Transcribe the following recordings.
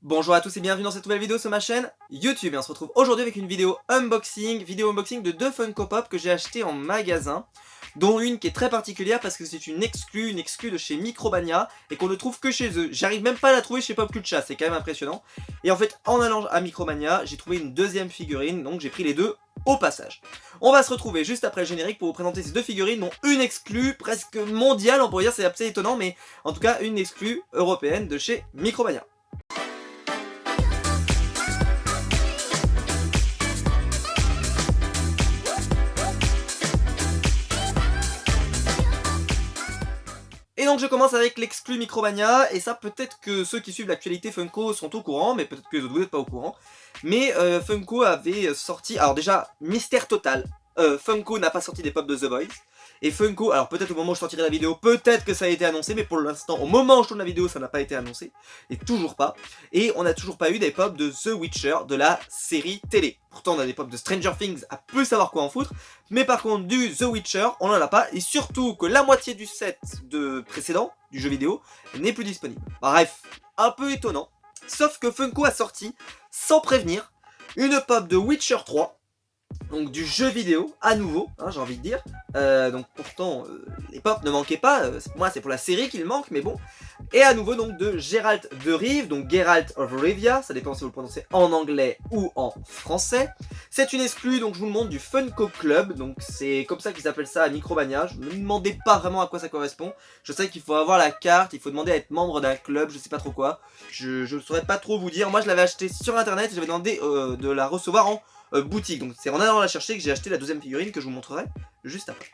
Bonjour à tous et bienvenue dans cette nouvelle vidéo sur ma chaîne YouTube et on se retrouve aujourd'hui avec une vidéo unboxing de deux Funko Pop que j'ai acheté en magasin, dont une qui est très particulière parce que c'est une exclue de chez Micromania et qu'on ne trouve que chez eux. J'arrive même pas à la trouver chez Pop Culture, c'est quand même impressionnant. Et en fait, en allant à Micromania, j'ai trouvé une deuxième figurine, donc j'ai pris les deux au passage. On va se retrouver juste après le générique pour vous présenter ces deux figurines, dont une exclue presque mondiale, on pourrait dire, c'est assez étonnant, mais en tout cas une exclue européenne de chez Micromania. Et donc je commence avec l'exclu Micromania, et ça peut-être que ceux qui suivent l'actualité Funko sont au courant, mais peut-être que les autres vous n'êtes pas au courant. Mais Funko avait sorti, alors déjà, mystère total, Funko n'a pas sorti des pop de The Boys. Et Funko, alors peut-être au moment où je sortirai la vidéo, peut-être que ça a été annoncé, mais pour l'instant, au moment où je tourne la vidéo, ça n'a pas été annoncé. Et toujours pas. Et on n'a toujours pas eu des pop de The Witcher, de la série télé. Pourtant on a des pop de Stranger Things, à peu savoir quoi en foutre. Mais par contre du The Witcher, on n'en a pas. Et surtout que la moitié du set précédent, du jeu vidéo, n'est plus disponible. Bref, un peu étonnant. Sauf que Funko a sorti, sans prévenir, une pop de Witcher 3. Donc du jeu vidéo, à nouveau, hein, j'ai envie de dire. Donc pourtant, les pop ne manquaient pas, moi c'est pour la série qu'il manque, mais bon. Et à nouveau donc de Geralt de Rive, donc Geralt of Rivia, ça dépend si vous le prononcez en anglais ou en français. C'est une exclue, donc je vous le montre, du Funko Club, donc c'est comme ça qu'ils appellent ça à Micromania. Je ne me demandais pas vraiment à quoi ça correspond. Je sais qu'il faut avoir la carte, il faut demander à être membre d'un club, je sais pas trop quoi. Je ne saurais pas trop vous dire. Moi je l'avais acheté sur internet et j'avais demandé de la recevoir en boutique, donc c'est en allant la chercher que j'ai acheté la deuxième figurine que je vous montrerai juste après.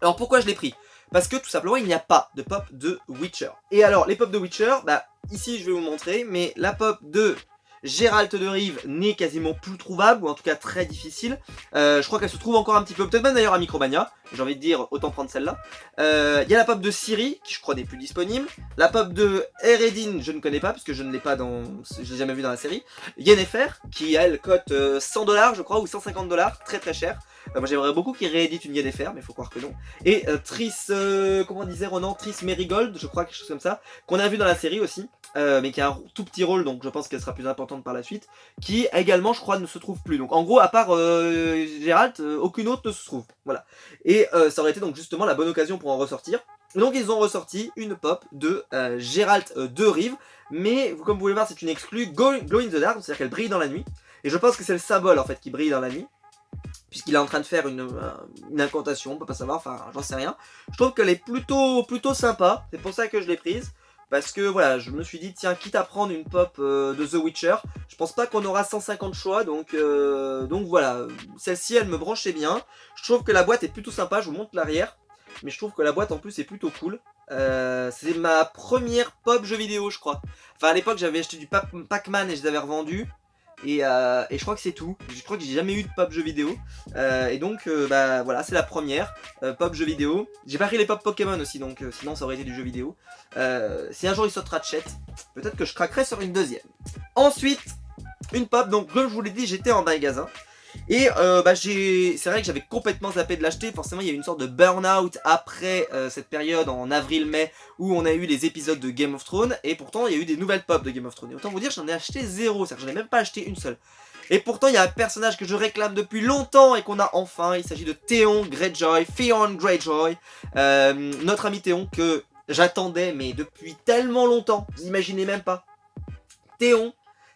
Alors pourquoi je l'ai pris? Parce que tout simplement il n'y a pas de pop de Witcher. Et alors les pop de Witcher, bah ici je vais vous montrer, mais la pop de Geralt de Rive n'est quasiment plus trouvable, ou en tout cas très difficile. Je crois qu'elle se trouve encore un petit peu, peut-être même d'ailleurs à Micromania, j'ai envie de dire autant prendre celle-là. Il y a la pop de Ciri, qui je crois n'est plus disponible. La pop de Eredin, je ne connais pas, parce que je ne l'ai pas dans... je l'ai jamais vu dans la série. Yennefer, qui elle cote 100$ je crois, ou 150$, très très cher. Moi j'aimerais beaucoup qu'il réédite une Yennefer, mais faut croire que non. Et Triss, comment disait Ronan, Triss Merigold, je crois, quelque chose comme ça, qu'on a vu dans la série aussi, mais qui a un tout petit rôle, donc je pense qu'elle sera plus importante par la suite, qui également, je crois, ne se trouve plus. Donc en gros, à part Geralt, aucune autre ne se trouve. Voilà. Et ça aurait été donc justement la bonne occasion pour en ressortir. Donc ils ont ressorti une pop de Geralt de Rive, mais comme vous pouvez voir, c'est une exclue Glow in the Dark, c'est-à-dire qu'elle brille dans la nuit. Et je pense que c'est le symbole en fait qui brille dans la nuit, puisqu'il est en train de faire une incantation, on peut pas savoir, enfin j'en sais rien. Je trouve qu'elle est plutôt sympa, c'est pour ça que je l'ai prise. Parce que voilà, je me suis dit, tiens, quitte à prendre une pop de The Witcher, je pense pas qu'on aura 150 choix, donc voilà, celle-ci elle me branchait bien. Je trouve que la boîte est plutôt sympa, je vous montre l'arrière, mais je trouve que la boîte en plus est plutôt cool. C'est ma première pop jeu vidéo, je crois. Enfin à l'époque j'avais acheté du Pac-Man et je les avais revendus. Et je crois que c'est tout. Je crois que j'ai jamais eu de pop jeu vidéo. Et donc bah voilà, c'est la première pop jeu vidéo. J'ai pas pris les pop Pokémon aussi, donc sinon ça aurait été du jeu vidéo. Si un jour il sort Ratchet, peut-être que je craquerai sur une deuxième. Ensuite, une pop, donc comme je vous l'ai dit, j'étais en magasin. Et bah c'est vrai que j'avais complètement zappé de l'acheter. Forcément il y a eu une sorte de burn-out après cette période en avril-mai où on a eu les épisodes de Game of Thrones. Et pourtant il y a eu des nouvelles pop de Game of Thrones. Et autant vous dire, j'en ai acheté zéro, c'est-à-dire que j'en ai même pas acheté une seule. Et pourtant il y a un personnage que je réclame depuis longtemps et qu'on a enfin. Il s'agit de Theon Greyjoy, Theon Greyjoy, notre ami Theon que j'attendais mais depuis tellement longtemps, vous imaginez même pas. Theon,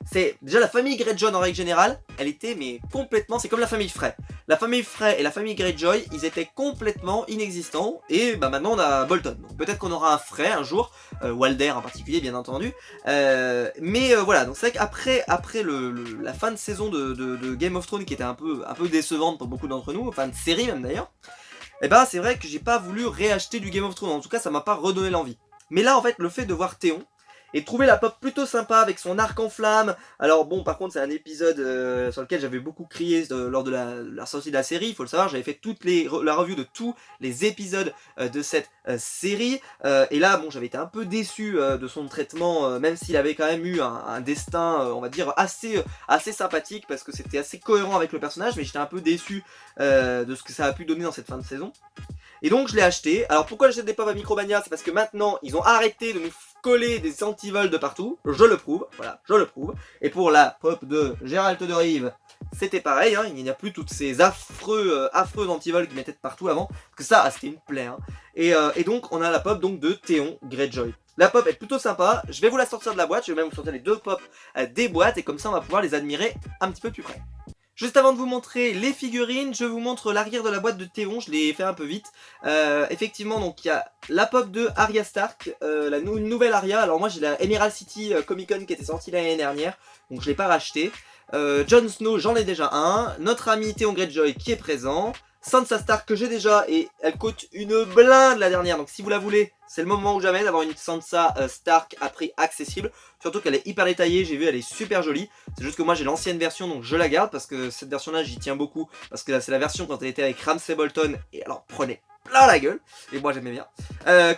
c'est déjà la famille Greyjoy en règle générale, elle était mais complètement, c'est comme la famille Frey. La famille Frey et la famille Greyjoy, ils étaient complètement inexistants, et bah maintenant on a Bolton. Donc peut-être qu'on aura un Frey un jour, Walder en particulier bien entendu. Mais voilà, donc c'est vrai qu'après la fin de saison de Game of Thrones qui était un peu décevante pour beaucoup d'entre nous, fin de série même d'ailleurs, et bah c'est vrai que j'ai pas voulu réacheter du Game of Thrones, en tout cas ça m'a pas redonné l'envie. Mais là en fait le fait de voir Theon, et trouver la pop plutôt sympa avec son arc en flamme. Alors bon, par contre c'est un épisode sur lequel j'avais beaucoup crié lors de la sortie de la série, il faut le savoir, j'avais fait la review de tous les épisodes de cette série, et là bon j'avais été un peu déçu de son traitement, même s'il avait quand même eu un destin on va dire assez sympathique, parce que c'était assez cohérent avec le personnage, mais j'étais un peu déçu de ce que ça a pu donner dans cette fin de saison. Et donc je l'ai acheté. Alors pourquoi j'achète des pop à Micromania? C'est parce que maintenant ils ont arrêté de nous coller des antivols de partout, je le prouve, voilà, je le prouve. Et pour la pop de Geralt de Rive, c'était pareil, hein, il n'y a plus toutes ces affreux antivols qui mettaient de partout avant, parce que ça, c'était une plaie. Hein. Et donc, on a la pop donc de Théon Greyjoy. La pop est plutôt sympa, je vais vous la sortir de la boîte, je vais même vous sortir les deux pop des boîtes, et comme ça, on va pouvoir les admirer un petit peu plus près. Juste avant de vous montrer les figurines, je vous montre l'arrière de la boîte de Théon, je l'ai fait un peu vite. Effectivement, donc il y a la pop de Arya Stark, une nouvelle Arya. Alors moi j'ai la Emerald City Comic Con qui était sortie l'année dernière, donc je l'ai pas racheté. Jon Snow, j'en ai déjà un. Notre ami Théon Greyjoy qui est présent. Sansa Stark que j'ai déjà et elle coûte une blinde la dernière, donc si vous la voulez, c'est le moment ou jamais d'avoir une Sansa Stark à prix accessible. Surtout qu'elle est hyper détaillée, j'ai vu, elle est super jolie. C'est juste que moi j'ai l'ancienne version donc je la garde parce que cette version là j'y tiens beaucoup. Parce que c'est la version quand elle était avec Ramsay Bolton et alors prenez plein la gueule. Et moi j'aimais bien.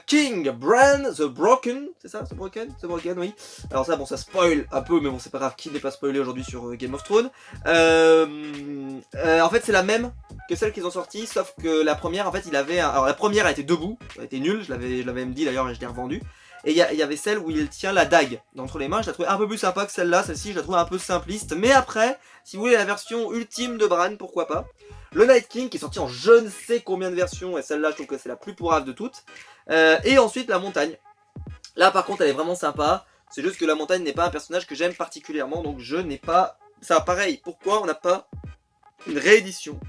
King Bran the Broken, c'est ça? The Broken, oui. Alors ça bon ça spoil un peu mais bon c'est pas grave, qui n'est pas spoilé aujourd'hui sur Game of Thrones. En fait c'est la même que celle qu'ils ont sortie, sauf que la première en fait il avait alors la première elle était debout, elle était nulle, je l'avais même dit d'ailleurs et je l'ai revendue. Et il y avait celle où il tient la dague d'entre les mains, je la trouvais un peu plus sympa que celle-là, celle-ci je la trouve un peu simpliste. Mais après, si vous voulez la version ultime de Bran, pourquoi pas. Le Night King qui est sorti en je ne sais combien de versions, et celle-là je trouve que c'est la plus pourrave de toutes. Et ensuite la montagne. Là par contre elle est vraiment sympa, c'est juste que la montagne n'est pas un personnage que j'aime particulièrement, donc je n'ai pas... Ça pareil, pourquoi on n'a pas une réédition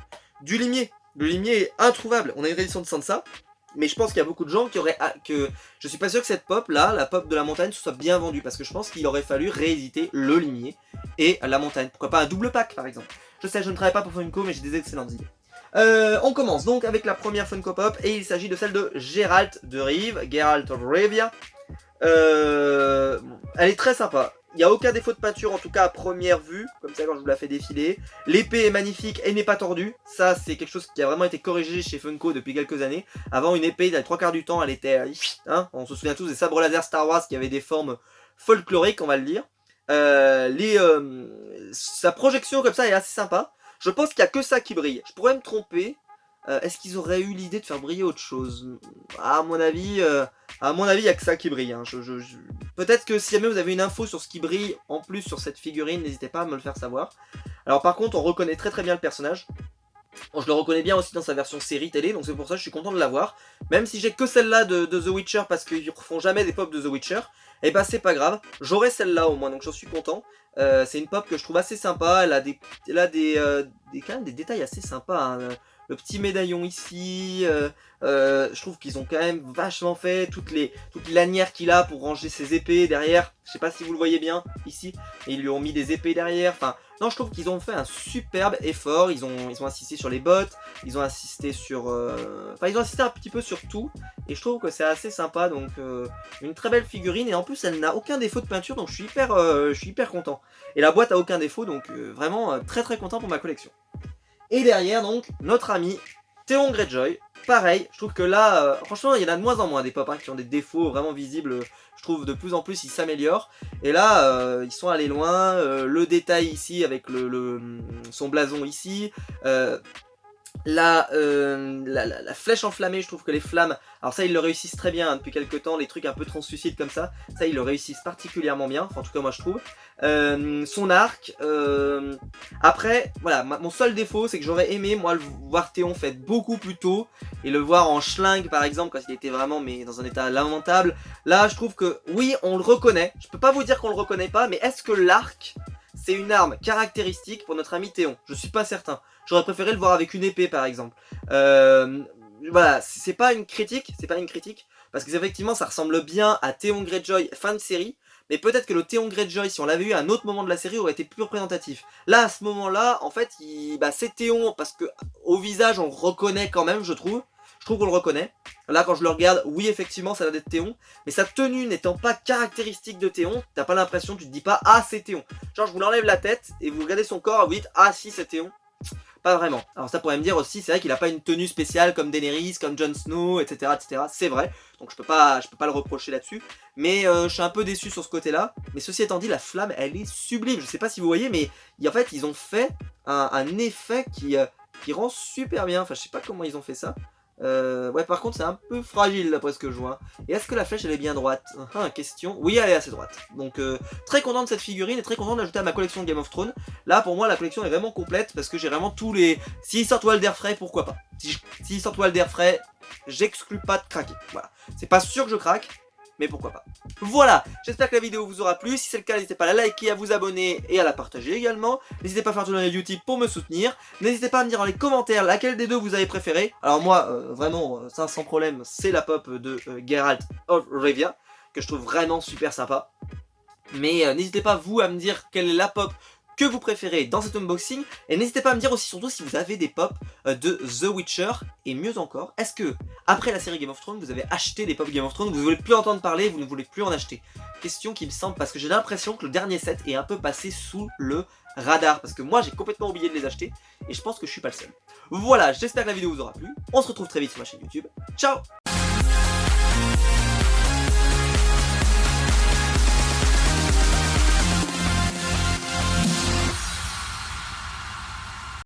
du limier? Le limier est introuvable, on a une réédition de Sansa. Mais je pense qu'il y a beaucoup de gens qui auraient... Je suis pas sûr que cette pop là, la pop de la montagne, soit bien vendue. Parce que je pense qu'il aurait fallu rééditer le limier et la montagne. Pourquoi pas un double pack par exemple. Je sais, je ne travaille pas pour Funko mais j'ai des excellentes idées. On commence donc avec la première Funko Pop. Et il s'agit de celle de Geralt de Rive. Geralt of Rivia. Elle est très sympa. Il n'y a aucun défaut de peinture, en tout cas à première vue, comme ça quand je vous la fais défiler. L'épée est magnifique et n'est pas tordue. Ça, c'est quelque chose qui a vraiment été corrigé chez Funko depuis quelques années. Avant, une épée, les trois quarts du temps, elle était... Hein, on se souvient tous des sabres laser Star Wars qui avaient des formes folkloriques, on va le dire. Sa projection comme ça est assez sympa. Je pense qu'il n'y a que ça qui brille. Je pourrais me tromper. Est-ce qu'ils auraient eu l'idée de faire briller autre chose? À mon avis, il n'y a que ça qui brille. Hein. Peut-être que si jamais vous avez une info sur ce qui brille en plus sur cette figurine, n'hésitez pas à me le faire savoir. Alors par contre, on reconnaît très bien le personnage. Bon, je le reconnais bien aussi dans sa version série télé, donc c'est pour ça que je suis content de l'avoir. Même si j'ai que celle-là de The Witcher, parce qu'ils ne refont jamais des pop de The Witcher, et bah c'est pas grave, j'aurai celle-là au moins, donc j'en suis content. C'est une pop que je trouve assez sympa, elle a quand même des détails assez sympas. Hein. Le petit médaillon ici, je trouve qu'ils ont quand même vachement fait toute lanière qu'il a pour ranger ses épées derrière. Je sais pas si vous le voyez bien ici, et ils lui ont mis des épées derrière. Enfin, non, je trouve qu'ils ont fait un superbe effort. Ils ont insisté sur les bottes, ils ont insisté sur, enfin ils ont insisté un petit peu sur tout, et je trouve que c'est assez sympa. Donc une très belle figurine, et en plus elle n'a aucun défaut de peinture, donc je suis hyper content. Et la boîte a aucun défaut, donc vraiment très content pour ma collection. Et derrière, donc, notre ami Théon Greyjoy. Pareil, je trouve que là, franchement, il y en a de moins en moins des pop qui ont des défauts vraiment visibles. Je trouve de plus en plus, ils s'améliorent. Et là, ils sont allés loin. Le détail ici, avec son blason ici. La flèche enflammée, je trouve que les flammes, alors ça ils le réussissent très bien hein, depuis quelques temps, les trucs un peu translucides comme ça ils le réussissent particulièrement bien, enfin en tout cas moi je trouve. Son arc, après voilà, mon seul défaut c'est que j'aurais aimé moi le voir Théon fait beaucoup plus tôt, et le voir en schlingue par exemple quand il était vraiment mais dans un état lamentable. Là je trouve que oui on le reconnaît, je peux pas vous dire qu'on le reconnaît pas, mais est-ce que l'arc c'est une arme caractéristique pour notre ami Théon? Je suis pas certain. J'aurais préféré le voir avec une épée par exemple. Voilà, c'est pas une critique, parce que effectivement ça ressemble bien à Théon Greyjoy fin de série, mais peut-être que le Théon Greyjoy, si on l'avait eu à un autre moment de la série, aurait été plus représentatif. Là, à ce moment-là, en fait, c'est Théon, parce que au visage on reconnaît quand même, je trouve qu'on le reconnaît. Là quand je le regarde, oui effectivement ça a l'air d'être Théon, mais sa tenue n'étant pas caractéristique de Théon, t'as pas l'impression, tu te dis pas ah c'est Théon. Genre je vous l'enlève la tête et vous regardez son corps et vous dites ah si c'est Théon. Pas vraiment. Alors ça pourrait me dire aussi, c'est vrai qu'il a pas une tenue spéciale comme Daenerys, comme Jon Snow, etc. C'est vrai, donc je peux pas le reprocher là-dessus. Mais je suis un peu déçu sur ce côté-là. Mais ceci étant dit, la flamme, elle est sublime. Je sais pas si vous voyez, mais en fait, ils ont fait un effet qui rend super bien. Enfin, je sais pas comment ils ont fait ça. Ouais, par contre, c'est un peu fragile d'après ce que je vois. Et est-ce que la flèche elle est bien droite? Question. Oui, elle est assez droite. Donc, très content de cette figurine et très content d'ajouter à ma collection de Game of Thrones. Là, pour moi, la collection est vraiment complète parce que j'ai vraiment tous les. S'il sort Walder Frey, pourquoi pas? S'il sort Walder Frey, j'exclus pas de craquer. Voilà. C'est pas sûr que je craque, mais pourquoi pas. Voilà, j'espère que la vidéo vous aura plu. Si c'est le cas, n'hésitez pas à la liker, à vous abonner et à la partager également. N'hésitez pas à faire un tour dans les YouTube pour me soutenir. N'hésitez pas à me dire dans les commentaires laquelle des deux vous avez préféré. Alors moi, vraiment, ça sans problème, c'est la pop de Geralt of Rivia, que je trouve vraiment super sympa. Mais n'hésitez pas vous à me dire quelle est la pop que vous préférez dans cet unboxing, et n'hésitez pas à me dire aussi surtout si vous avez des pop de The Witcher, et mieux encore, est-ce que après la série Game of Thrones vous avez acheté des pop Game of Thrones, vous ne voulez plus entendre parler, vous ne voulez plus en acheter? Question qui me semble, parce que j'ai l'impression que le dernier set est un peu passé sous le radar, parce que moi j'ai complètement oublié de les acheter, et je pense que je suis pas le seul. Voilà, j'espère que la vidéo vous aura plu, on se retrouve très vite sur ma chaîne YouTube, ciao!